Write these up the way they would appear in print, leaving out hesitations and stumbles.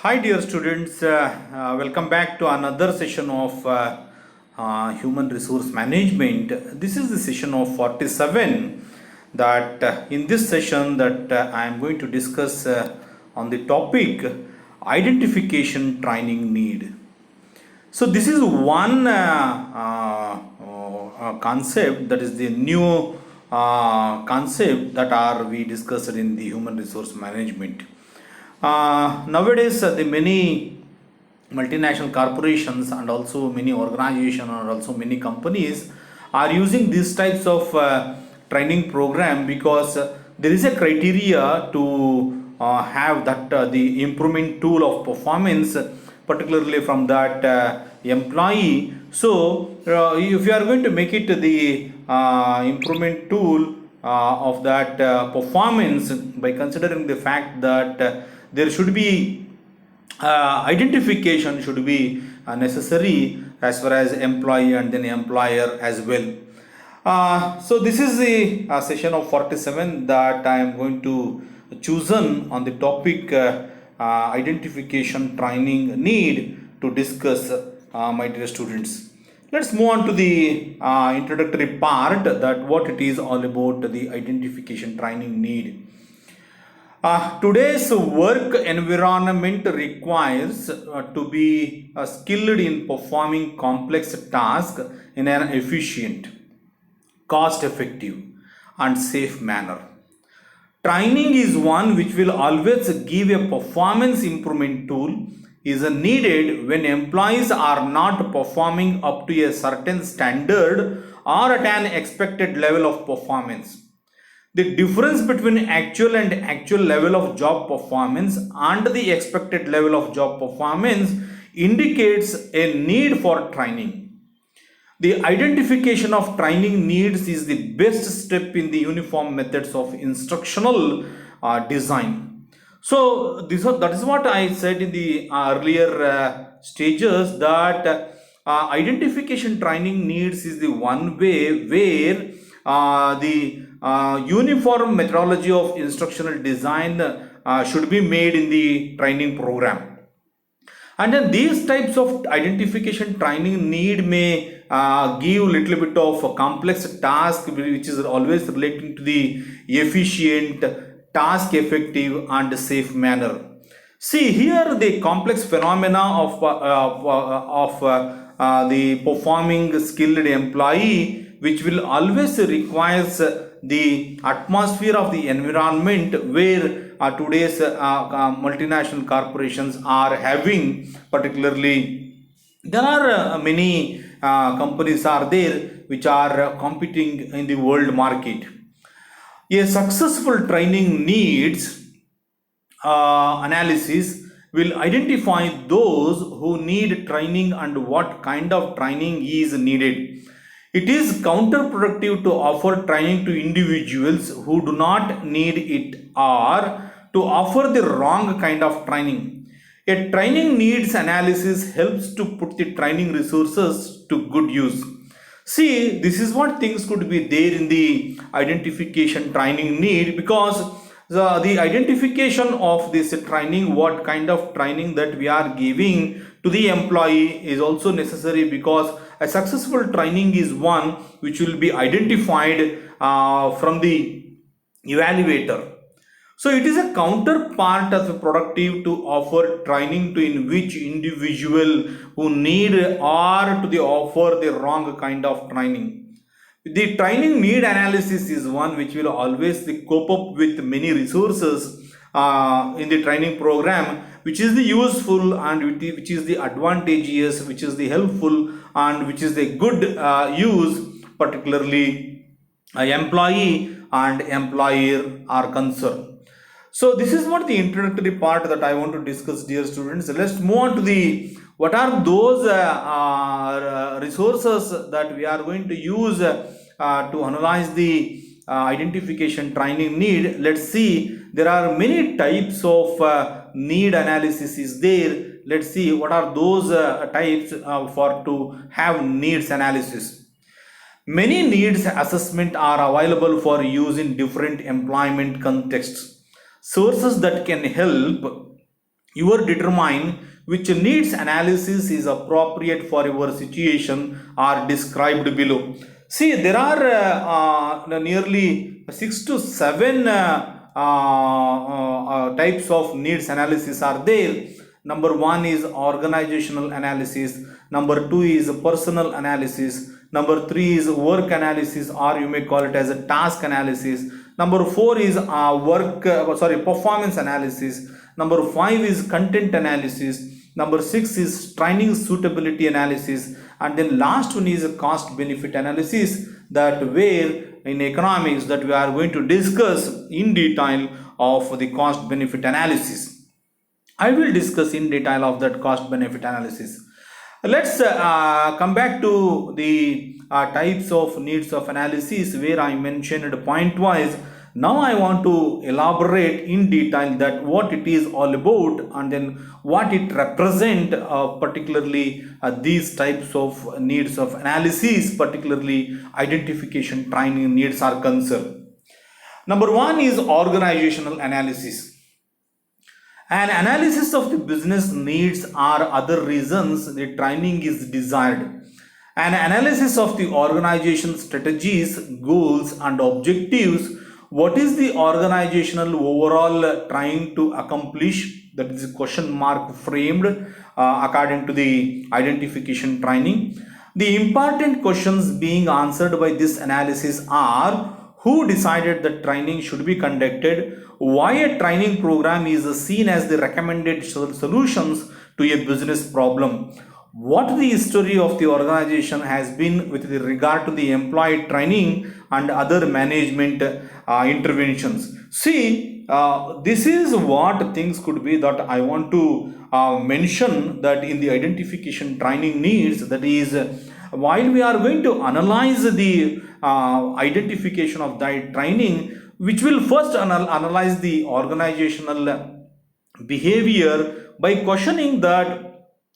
Hi, dear students. Welcome back to another session of human resource management. This is the session of 47. That in this session, that I am going to discuss on the topic identification training need. So this is one concept, that is the new concept that are we discussed in the human resource management. Nowadays, the many multinational corporations and also many organizations and also many companies are using these types of training program because there is a criteria to have that the improvement tool of performance, particularly from that employee. So if you are going to make it the improvement tool of that performance, by considering the fact that there should be identification should be necessary as far as employee and then employer as well. So this is the session of 47 that I am going to chosen on the topic identification training need to discuss, my dear students. Let's move on to the introductory part, that what it is all about, the identification training need. Today's work environment requires to be skilled in performing complex tasks in an efficient, cost effective, and safe manner. Training is one which will always give a performance improvement tool is needed when employees are not performing up to a certain standard or at an expected level of performance. The difference between actual level of job performance and the expected level of job performance indicates a need for training. The identification of training needs is the best step in the uniform methods of instructional design. So that is what I said in the earlier stages, that identification training needs is the one way where the uniform methodology of instructional design should be made in the training program. And then these types of identification training need may give little bit of a complex task which is always relating to the efficient, task effective and safe manner. See here the complex phenomena of the performing skilled employee, which will always requires the atmosphere of the environment where today's multinational corporations are having. Particularly, there are many companies are there which are competing in the world market. A successful training needs analysis will identify those who need training and what kind of training is needed. It is counterproductive to offer training to individuals who do not need it, or to offer the wrong kind of training. A training needs analysis helps to put the training resources to good use. See, this is what things could be there in the identification training need, because the identification of this training, what kind of training that we are giving to the employee is also necessary, because a successful training is one which will be identified from the evaluator. So it is a counterpart of productive to offer training to in which individual who need, or to the offer the wrong kind of training. The training need analysis is one which will always cope up with many resources in the training program, which is the useful and which is the advantageous, which is the helpful and which is the good use, particularly employee and employer are concerned. So this is what the introductory part that I want to discuss, dear students. Let's move on to the what are those resources that we are going to use to analyze the identification training need. Let's see, there are many types of need analysis is there. Let's see what are those types for to have needs analysis. Many needs assessment are available for use in different employment contexts. Sources that can help you will determine which needs analysis is appropriate for your situation are described below. See, there are nearly 6 to 7 types of needs analysis are there. Number one is organizational analysis. Number two is personal analysis. Number three is work analysis, or you may call it as a task analysis. Number four is performance analysis. Number five is content analysis. Number six is training suitability analysis, and then last one is cost benefit analysis, that where in economics that we are going to discuss in detail of the cost benefit analysis. I will discuss in detail of that cost benefit analysis. Let's come back to the types of needs of analysis where I mentioned point wise. Now I want to elaborate in detail that what it is all about and then what it represent, particularly these types of needs of analysis, particularly identification training needs are concerned. Number one is organizational analysis. An analysis of the business needs or other reasons the training is desired. An analysis of the organization strategies, goals, and objectives. What is the organizational overall trying to accomplish? That is a question mark framed according to the identification training. The important questions being answered by this analysis are: who decided that training should be conducted? Why a training program is seen as the recommended solutions to a business problem? What the history of the organization has been with regard to the employee training and other management interventions. See, this is what things could be that I want to mention that in the identification training needs, that is, while we are going to analyze the identification of that training, which will first analyze the organizational behavior by questioning that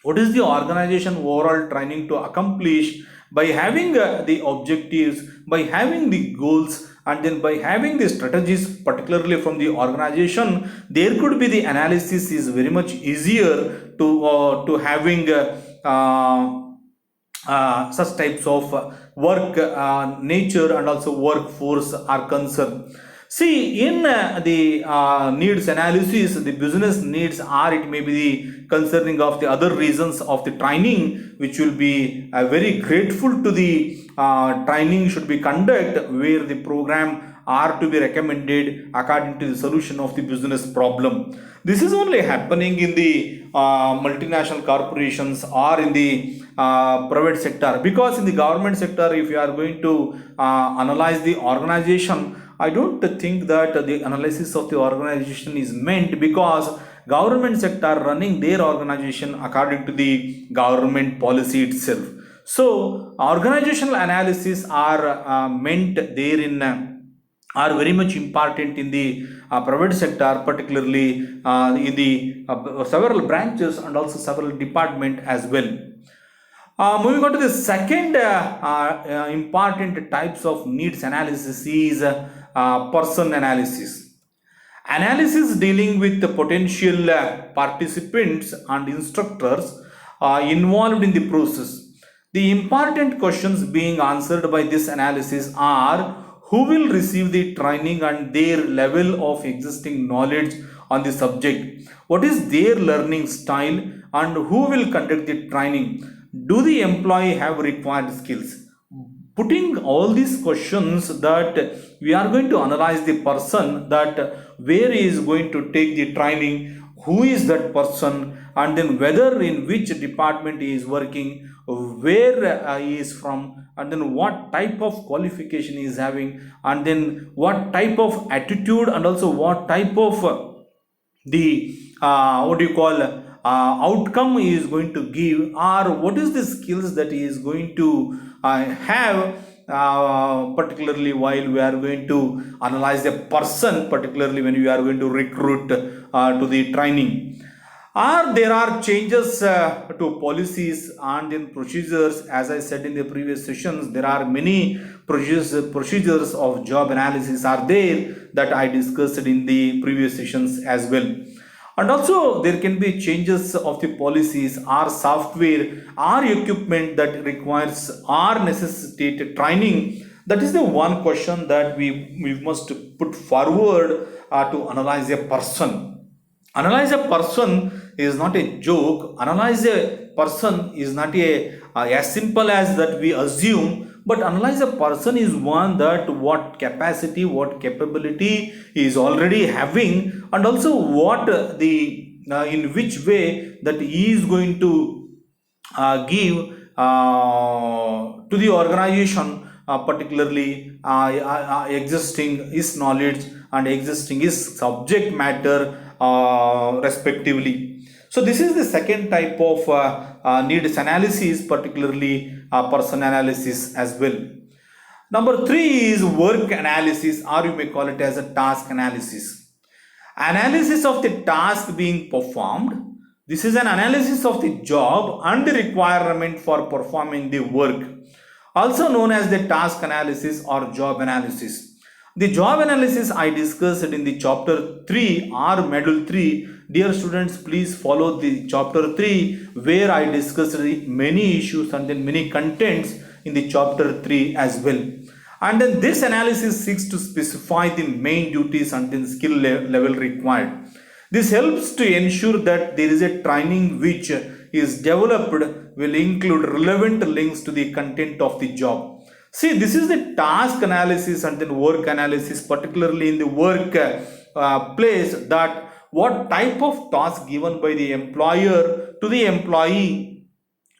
what is the organization overall trying to accomplish by having the objectives, by having the goals, and then by having the strategies, particularly from the organization. There could be the analysis is very much easier to having such types of work nature and also workforce are concerned. See, in the needs analysis, the business needs are, it may be the concerning of the other reasons of the training, which will be very grateful to the training should be conducted where the program are to be recommended according to the solution of the business problem. This is only happening in the multinational corporations or in the private sector, because in the government sector, if you are going to analyze the organization, I don't think that the analysis of the organization is meant, because government sector running their organization according to the government policy itself. So organizational analysis are meant therein are very much important in the private sector, particularly in the several branches and also several department as well. Moving on to the second important types of needs analysis is person analysis. Analysis dealing with the potential participants and instructors involved in the process. The important questions being answered by this analysis are: who will receive the training and their level of existing knowledge on the subject? What is their learning style and who will conduct the training? Do the employee have required skills? Putting all these questions, that we are going to analyze the person, that where he is going to take the training, who is that person, and then whether in which department he is working, where he is from, and then what type of qualification he is having, and then what type of attitude and also what type of the outcome he is going to give, or what is the skills that he is going to have, particularly while we are going to analyze a person, particularly when we are going to recruit to the training. Or there are changes to policies and in procedures. As I said in the previous sessions, there are many procedures of job analysis are there that I discussed in the previous sessions as well. And also there can be changes of the policies or software or equipment that requires or necessitate training. That is the one question that we must put forward to analyze a person. Analyze a person is not a joke. Analyze a person is not as simple as that we assume, but analyze a person is one that what capacity, what capability he is already having, and also what the in which way that he is going to give to the organization, particularly existing his knowledge and existing his subject matter, respectively. So this is the second type of needs analysis, particularly person analysis as well. Number three is work analysis, or you may call it as a task analysis. Analysis of the task being performed. This is an analysis of the job and the requirement for performing the work, also known as the task analysis or job analysis. The job analysis I discussed in the chapter 3 or module 3. Dear students, please follow the chapter 3 where I discussed many issues and then many contents in the chapter 3 as well. And then this analysis seeks to specify the main duties and then skill level required. This helps to ensure that there is a training which is developed will include relevant links to the content of the job. See, this is the task analysis and then work analysis, particularly in the work place, that what type of task given by the employer to the employee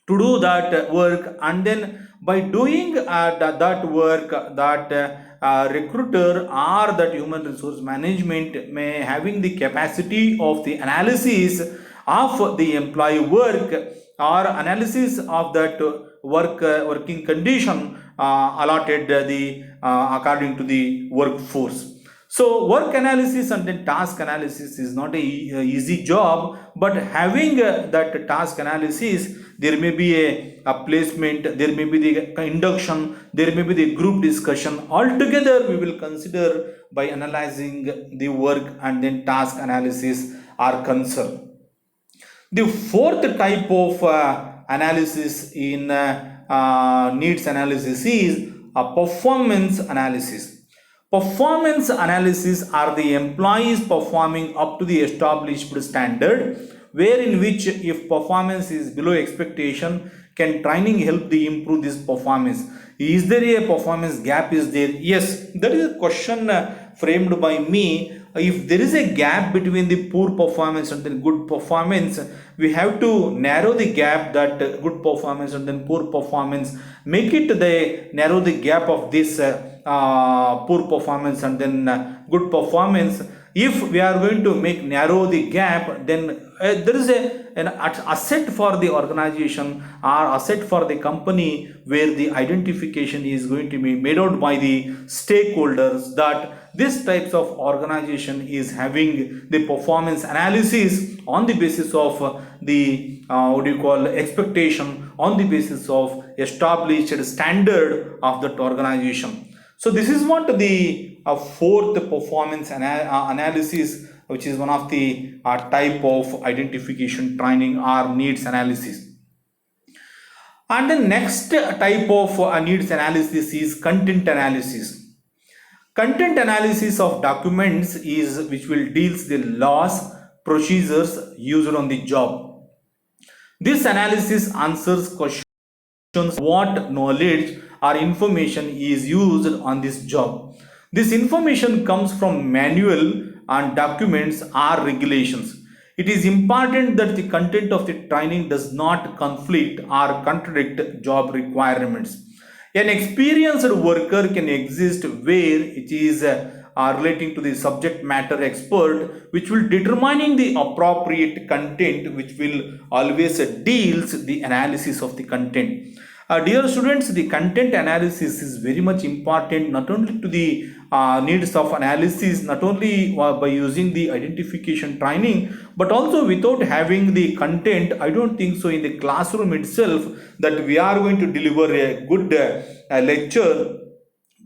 to do that work, and then by doing that work, that recruiter or that human resource management may having the capacity of the analysis of the employee work or analysis of that working condition allotted the according to the workforce. So work analysis and then task analysis is not a easy job, but having that task analysis, there may be a placement, there may be the induction, there may be the group discussion. Altogether, we will consider by analyzing the work and then task analysis are concerned. The fourth type of analysis in needs analysis is a performance analysis. Performance analysis are the employees performing up to the established standard, where in which if performance is below expectation, can training help to improve this performance? Is there a performance gap? Is there? Yes, that is a question framed by me. If there is a gap between the poor performance and then good performance, we have to narrow the gap, that good performance and then poor performance, make it the narrow the gap of this poor performance and then good performance. If we are going to make narrow the gap, then there is an asset for the organization or asset for the company, where the identification is going to be made out by the stakeholders that this types of organization is having the performance analysis on the basis of the what do you call expectation, on the basis of established standard of that organization. So this is what the fourth performance analysis, which is one of the type of identification training or needs analysis. And the next type of needs analysis is content analysis. Content analysis of documents is which will deals the laws, procedures used on the job. This analysis answers questions what knowledge or information is used on this job. This information comes from manual and documents or regulations. It is important that the content of the training does not conflict or contradict job requirements. An experienced worker can exist where it is relating to the subject matter expert, which will determining the appropriate content, which will always deals the analysis of the content. Dear students, the content analysis is very much important, not only to the needs of analysis, not only by using the identification training, but also without having the content. I don't think so in the classroom itself that we are going to deliver a good lecture,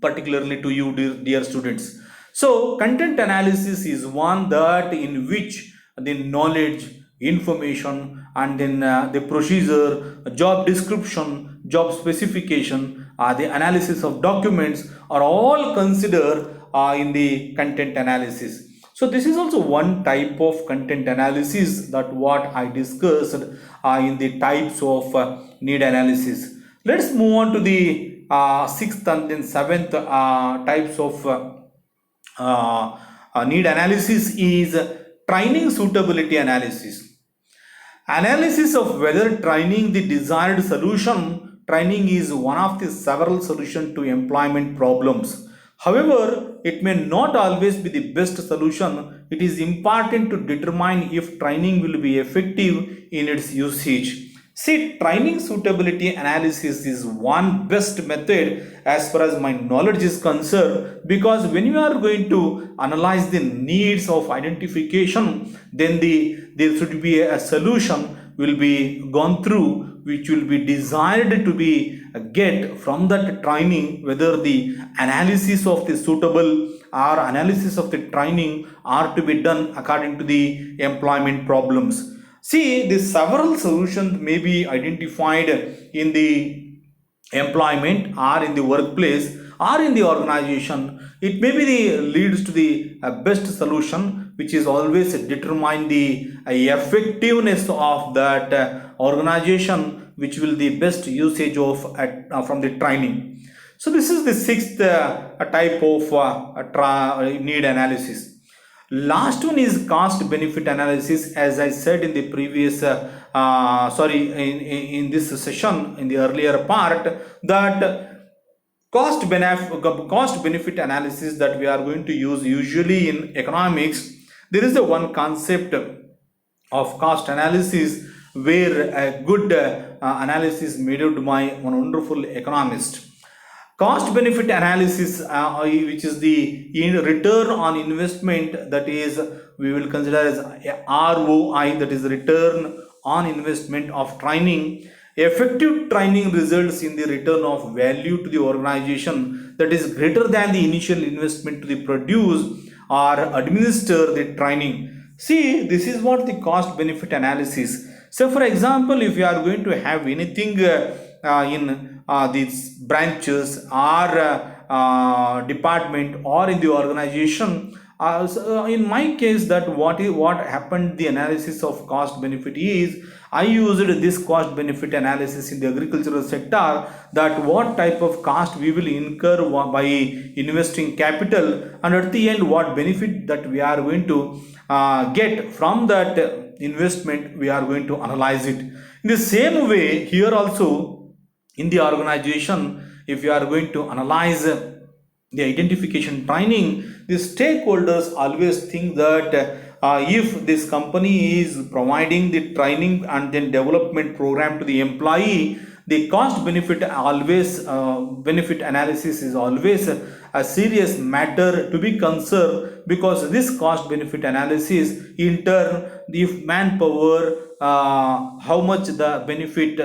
particularly to you, dear students. So content analysis is one that in which the knowledge, information, and then the procedure, job description, job specification, the analysis of documents are all considered in the content analysis. So this is also one type of content analysis that what I discussed in the types of need analysis. Let's move on to the sixth and then seventh types of need analysis is training suitability analysis. Analysis of whether training the desired solution. Training is one of the several solutions to employment problems. However, it may not always be the best solution. It is important to determine if training will be effective in its usage. See, training suitability analysis is one best method as far as my knowledge is concerned, because when you are going to analyze the needs of identification, then there should be a solution will be gone through which will be desired to be get from that training, whether the analysis of the suitable or analysis of the training are to be done according to the employment problems. See, the several solutions may be identified in the employment or in the workplace or in the organization. It may be the leads to the best solution, which is always determine the effectiveness of that organization, which will the best usage of from the training. So this is the sixth type of need analysis. Last one is cost benefit analysis. As I said in the previous in this session, in the earlier part, that cost benefit analysis that we are going to use usually in economics. There is a one concept of cost analysis where a good analysis made out by one wonderful economist. Cost benefit analysis, which is the return on investment, that is we will consider as ROI, that is return on investment of training. Effective training results in the return of value to the organization that is greater than the initial investment to the produce or administer the training. See, this is what the cost benefit analysis. So for example, if you are going to have anything in these branches or department or in the organization, so in my case, that what happened, the analysis of cost benefit is I used this cost benefit analysis in the agricultural sector, that what type of cost we will incur by investing capital, and at the end what benefit that we are going to get from that investment, we are going to analyze it. In the same way here also, in the organization, if you are going to analyze the identification training, the stakeholders always think that if this company is providing the training and then development program to the employee, the cost benefit benefit analysis is always a serious matter to be considered, because this cost benefit analysis in turn, if manpower, how much the benefit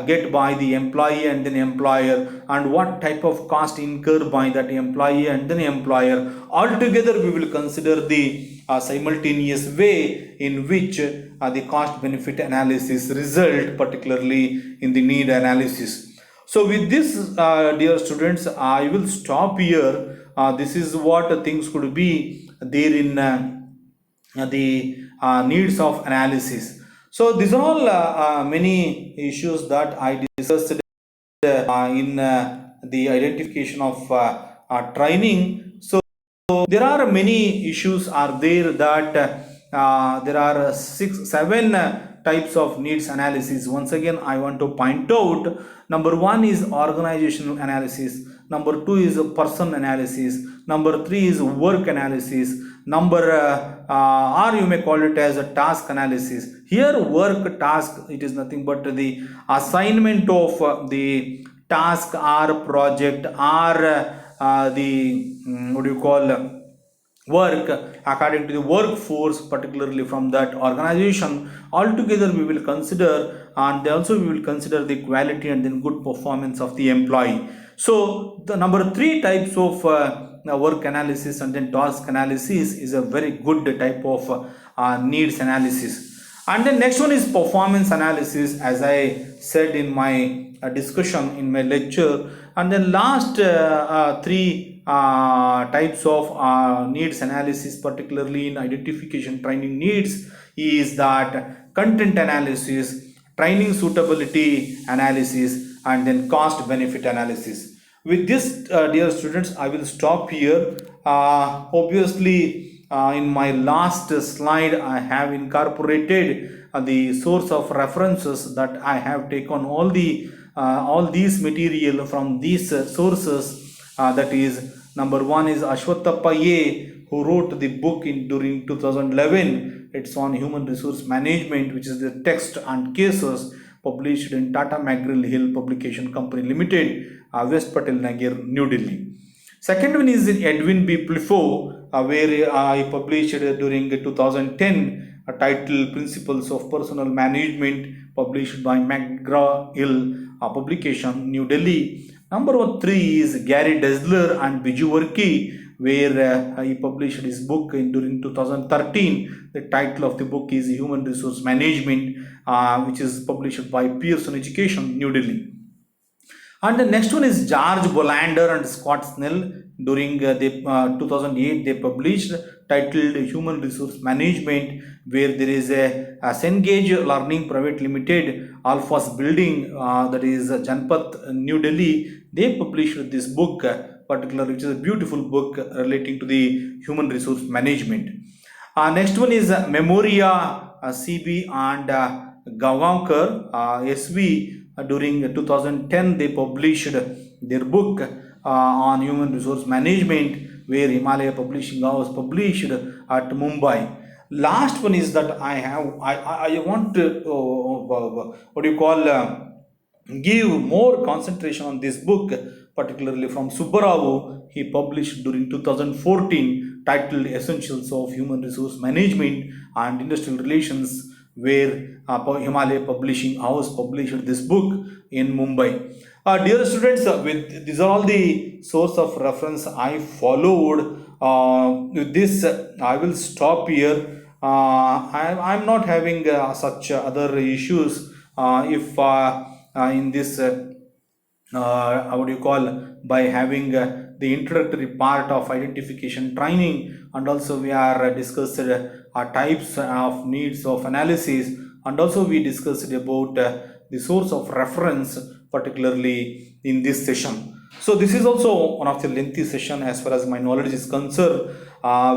get by the employee and then employer, and what type of cost incurred by that employee and then employer, altogether we will consider the simultaneous way in which the cost benefit analysis result, particularly in the need analysis. So with this, dear students, I will stop here. This is what things could be there in the needs of analysis. So these are all many issues that I discussed in the identification of training. So there are many issues are there, that there are 7 types of needs analysis. Once again, I want to point out, number 1 is organizational analysis, number 2 is person analysis, number 3 is work analysis, number or you may call it as a task analysis. Here work task, it is nothing but the assignment of the task or project or the what do you call work according to the workforce, particularly from that organization. Altogether we will consider, and also we will consider the quality and then good performance of the employee. So the number 3 types of work analysis and then task analysis is a very good type of needs analysis. And then next one is performance analysis, as I said in my discussion in my lecture. And then last three types of needs analysis, particularly in identification training needs, is that content analysis, training suitability analysis, and then cost benefit analysis. With this, dear students, I will stop here. Obviously, in my last slide, I have incorporated the source of references that I have taken all these material from these sources. That is, number one is Ashwathappa A, who wrote the book during 2011. It's on human resource management, which is the text and cases, published in Tata McGraw Hill Publication Company Limited, West Patel Nagar, New Delhi. Second one is Edwin B. Plifo, where I published during 2010, a title Principles of Personal Management, published by McGraw Hill Publication, New Delhi. Number 3 is Gary Dessler and Biju Varki, where he published his book during 2013. The title of the book is Human Resource Management, which is published by Pearson Education, New Delhi. And the next one is George Bolander and Scott Snell. During 2008, they published titled Human Resource Management, where there is a Cengage Learning Private Limited, Alpha's building, that is Janpath, New Delhi. They published this book, particularly, which is a beautiful book relating to the human resource management. Next one is Memoria, CB and Gavankar, SV. During 2010, they published their book on human resource management, where Himalaya Publishing House published at Mumbai. Last one is that I want to give more concentration on this book, particularly from Subbaravu. He published during 2014, titled Essentials of Human Resource Management and Industrial Relations, where Himalaya Publishing House published this book in Mumbai. Dear students, with these are all the source of reference I followed. With this, I will stop here. I'm not having such other issues. If in this, how do you call, by having the introductory part of identification training, and also we are discussed types of needs of analysis, and also we discussed about the source of reference, particularly in this session. So this is also one of the lengthy session as far as my knowledge is concerned.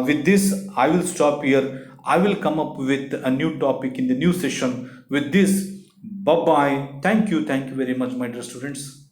With this, I will stop here. I will come up with a new topic in the new session. With this, bye bye. Thank you very much, my dear students.